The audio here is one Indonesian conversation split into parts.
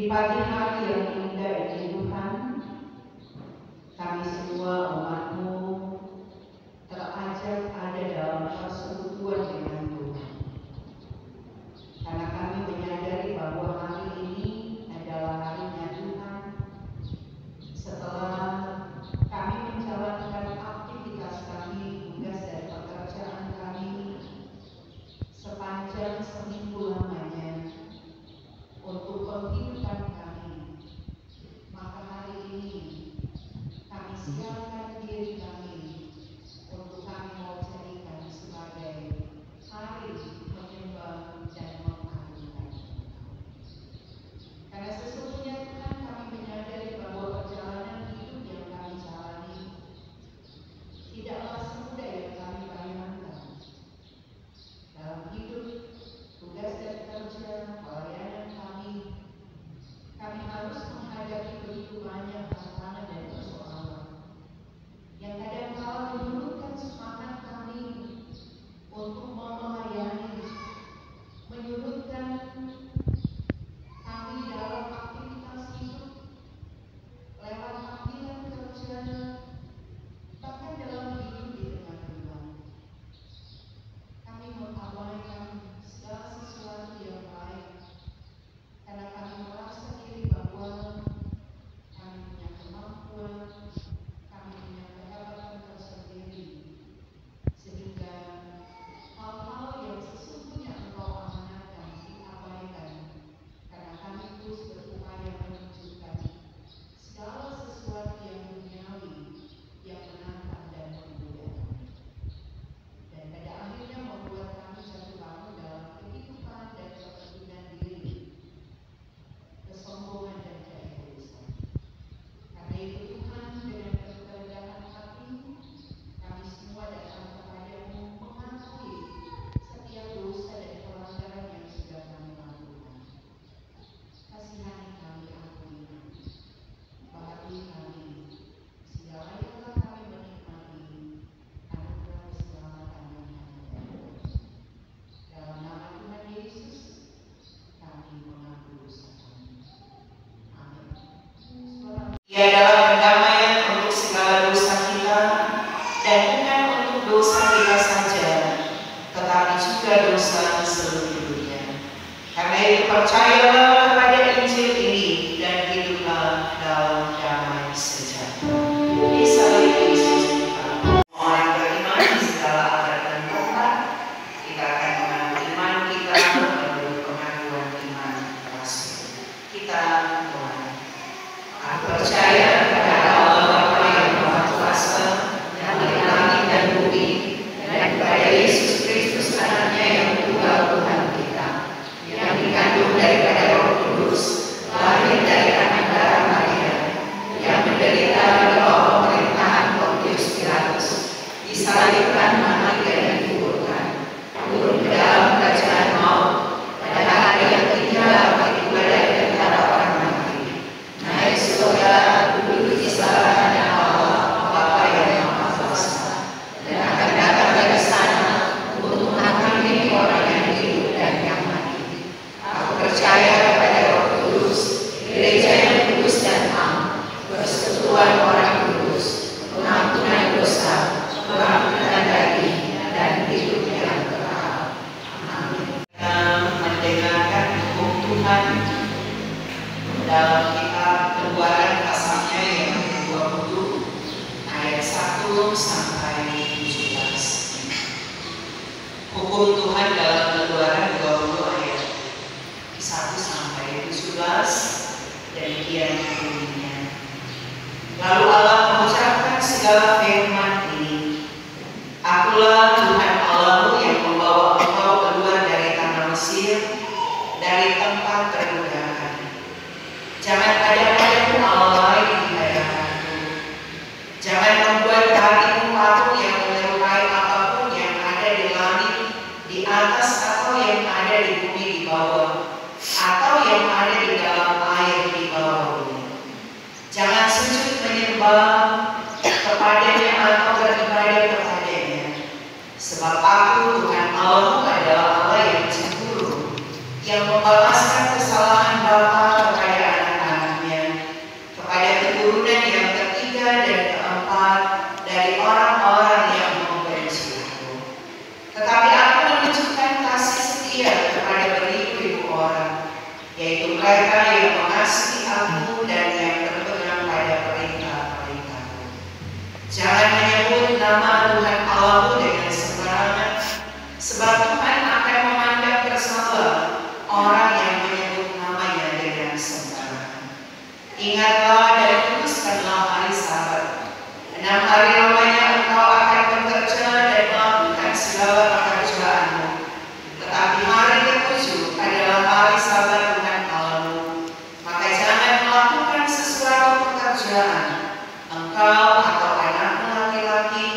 Di pagi hari yang indah ini Tuhan, kami semua umat-Mu terajak ada dalam persekutuan dengan Tuhan. Karena kami menyadari bahwa hari ini adalah harinya Tuhan. Setelah kami menjalankan aktivitas kami, tugas dan pekerjaan kami sepanjang seminggu lamanya untuk penghidupan kami, maka hari ini kami siapkan diri kami untuk kami mau jadikan sebagai hari menyembah dan mengagungkan. Karena sesungguhnya Tuhan, kami menyadari bahwa perjalanan hidup yang kami jalani tidaklah semudah yang kami bayangkan. Dalam hidup, tugas dan kerja, pelayanan kami harus menghadapi begitu banyak tantangan dan persoalan yang kadang-kala menyurutkan semangat kami untuk melayani, menyurutkan kami dalam aktivitas hidup, lewat panggilan kerja, bahkan dalam hidup di tengah Tuhan. Kami mengabaikan segala sesuatu yang baik karena kami merasa diri bahwa kami punya kemampuan, kami punya kehebatan tersendiri, sehingga hal-hal yang sesungguhnya Engkau amanahkan diabaikan, karena kami terus berupaya menunjukkan segala sesuatu yang duniawi yang menantang dan menggoda kami, dan pada akhirnya membuat kami jatuh bangun dalam kehidupan dan kepentingan diri, kesombongan dan keegoisan. Karena itu Tuhan, dengan kerendahan hati, kami semua datang kepadamu mengakui setiap dosa dan pelanggaran yang sudah kami lakukan. Kasihani kami, ampuni kami, bahagi kami segala yang telah kami menikmati anugerah keselamatan yang kami dapat. Dalam nama Tuhan Yesus, kami mengaku dosa kami. Amin. Ia adalah pendamaian untuk segala dosa kita, dan bukan untuk dosa kita saja, tetapi juga dosa seluruh dunia. Karena itu percayalah kepada Injil ini dan hiduplah dalam damai sejahtera. Disalib Yesus kita. Orang beriman di segala abad dan tempat, kita akan mengaku iman kita menurut pengakuan iman Rasul. Kita doa. Aku percaya kepada Allah Bapa yang Maha Kuasa, dari langit dan bumi, dan kepada Yesus Kristus Anaknya yang tunggal Tuhan kita, yang dikandung daripada Roh Kudus, lahir dari anak darah Maria, yang menderita di bawah pemerintahan Pontius Pilatus, disalibkan, mati dan dikuburkan, turun ke dalam kerajaan maut, pada hari yang ketiga bangkit dari antara orang mati, naik surga, duduk di sebelah kanan Allah Bapa yang Maha Kuasa, dan akan datang dari sana untuk menghakimi orang yang hidup dan yang mati. Aku percaya kepada Roh Kudus, gereja yang kudus dan am, persekutuan orang kudus, pengampunan dosa, pengampunan daging, dan hidup yang kekal. Amin. Kita mendengarkan hukum Tuhan dalam kitab Keluaran pasalnya yang ke-20 ayat 1 sampai 17. Hukum Tuhan dalam Keluaran 20 ayat 1 sampai 17, demikian bunyinya. Lalu Allah mengucapkan segala firman ini, Akulah Tuhan Allahmu yang membawa engkau keluar dari tanah Mesir, dari tempat perbudakan. Jangan ada padamu Allah lain di hadapanku. Jangan membuat bagimu patung yang menyerupai apapun yang ada di langit, di atas, atau yang ada di bumi di bawah, atau yang ada di dalam air di bawah bumi. Jangan sujud menyembah kepadanya atau beribadah kepadanya, sebab Aku Tuhan Allahmu adalah Allah yang cemburu, yang membalaskan kesalahan bapa kepada Tetapi aku menunjukkan kasih setia kepada beribu-ribu orang, yaitu mereka yang mengasihi aku dan yang berpegang pada perintah-perintahku. Jangan menyebut nama Tuhan Allahmu dengan sembarangan, sebab Tuhan akan memandang bersalah orang yang menyebut namanya dengan sembarangan. Ingatlah dan kuduskanlah hari Sabat. 6 hari lamanya engkau akan bekerja dan melakukan segala pekerjaanmu. Tetapi hari ke-7 adalah hari Sabat Tuhan Allahmu. Maka jangan melakukan sesuatu pekerjaan, engkau atau anakmu laki-laki,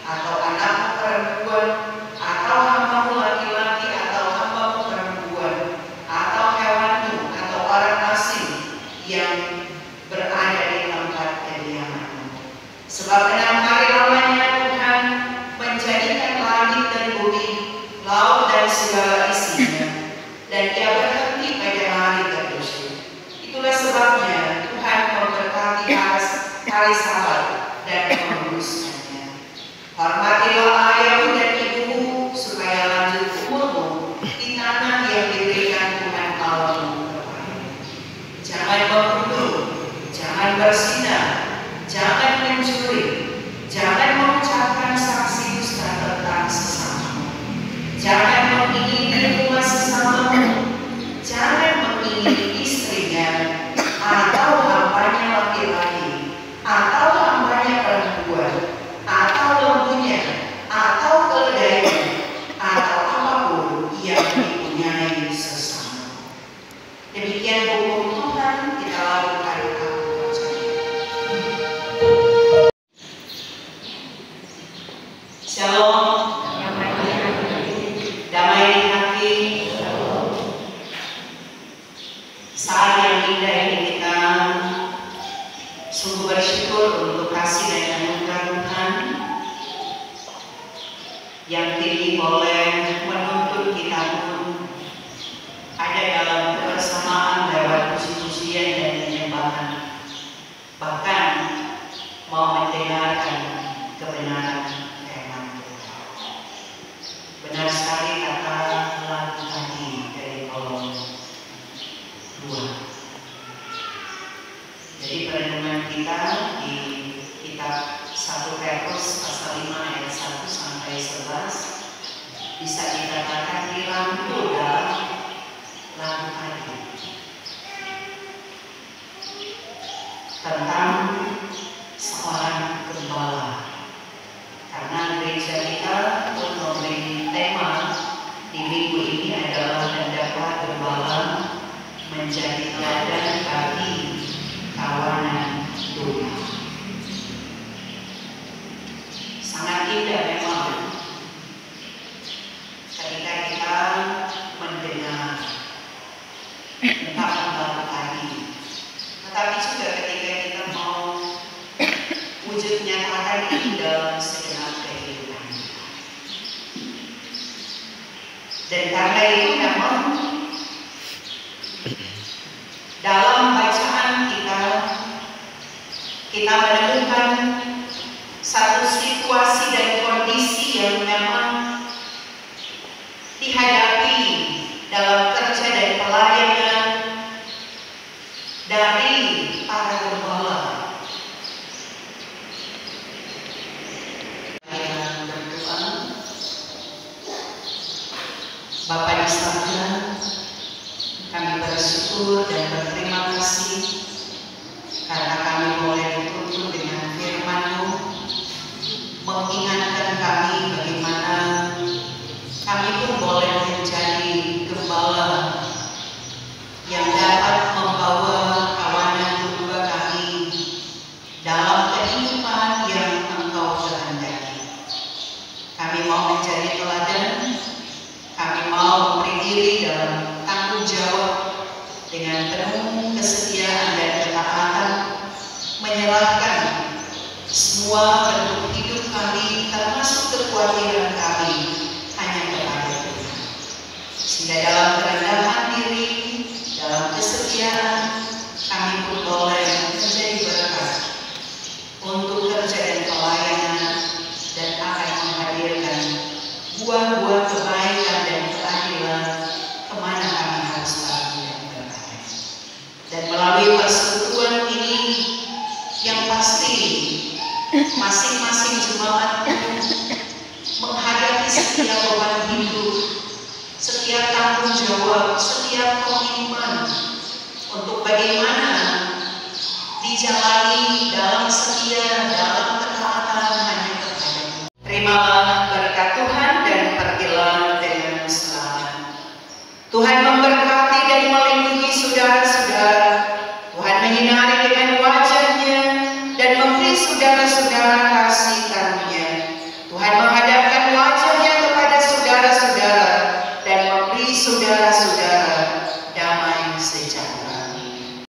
atau anakmu perempuan, atau hambamu laki-laki, atau hambamu perempuan, atau hewanmu, atau orang asing yang berada di tempat kediamanmu. Sebab 6 hari lamanya Tuhan menjadikan langit dan bumi, laut dan segala isinya, dan Ia berhenti pada hari ke-7. Itulah sebabnya Tuhan memberkati hari Sabat dan menguduskannya. Hormatilah ayahmu dan ibumu supaya lanjut umurmu di tanah yang diberikan Tuhan Allahmu kepadamu. Jangan membunuh, jangan berzina, jangan mencuri, jangan mengucapkan saksi dusta tentang sesamamu, jangan mengingini rumah sesamamu, jangan mengingini istrinya, atau hambanya laki-laki, atau hambanya perempuan, atau lembunya, atau keledainya, atau apapun yang dipunyai sesama. Demikian hukum Tuhan, kita lakukan aku percaya. Shalom. Damai di hati. Saat yang indah ini kita sungguh bersyukur untuk kasih dan anugerah Tuhan yang tinggi boleh menuntun kita pun ada dalam kebersamaan lewat puji-pujian dan penyembahan, bahkan mau mendengarkan kebenaran firman Tuhan. Benar sekali kata lagu tadi dari kolom 2. Jadi perenungan kita di kitab 1 Petrus pasal 5 ayat 1 sampai 11 bisa dikatakan dirangkul dalam lagu tadi tentang seorang gembala. Karena gereja kita pun memberi tema di minggu ini adalah hendaklah gembala menjadi teladan bagi kawanan domba. Sangat indah memang ketika kita mendengar tentang lagu tadi, tetapi juga ketika kita mau wujud nyatakan ini dalam segenap kehidupan. Dan karena itu memang dalam bacaan kita menemukan satu situasi dan kondisi yang memang dihadapi dalam kerja dan pelayanan dari para gembala. Berdoa, Bapa di surga, kami bersyukur dan berterima kasih karena kami boleh dituntun dengan firman-Mu, mengingatkan kami bagaimana kami pun boleh menjadi gembala yang dapat membawa kawanan domba kami dalam kehidupan yang Engkau kehendaki. Kami mau menjadi teladan, kami mau memberi diri dalam tanggung jawab dengan penuh kesetiaan dan ketaatan, menyerahkan semua bentuk hidup kami termasuk kekhawatiran kami hanya kepada Tuhan. Sehingga dalam kerendahan diri, dalam kesetiaan, kami pun boleh menjadi berkat untuk kerja dan pelayanan dan akan menghadirkan buah buah-buah kebaikan dan keadilan, kemana kami harus pergi dan berada. Dan melalui persekutuan ini yang pasti masing-masing jemaat menghadapi setiap beban hidup, setiap tanggung jawab, setiap komitmen untuk bagaimana dijalani dalam setia, dalam ketaatan hanya kepadamu. Terimalah berkat Tuhan dan pergilah dengan selamat. Tuhan memberkati dan melindungi saudara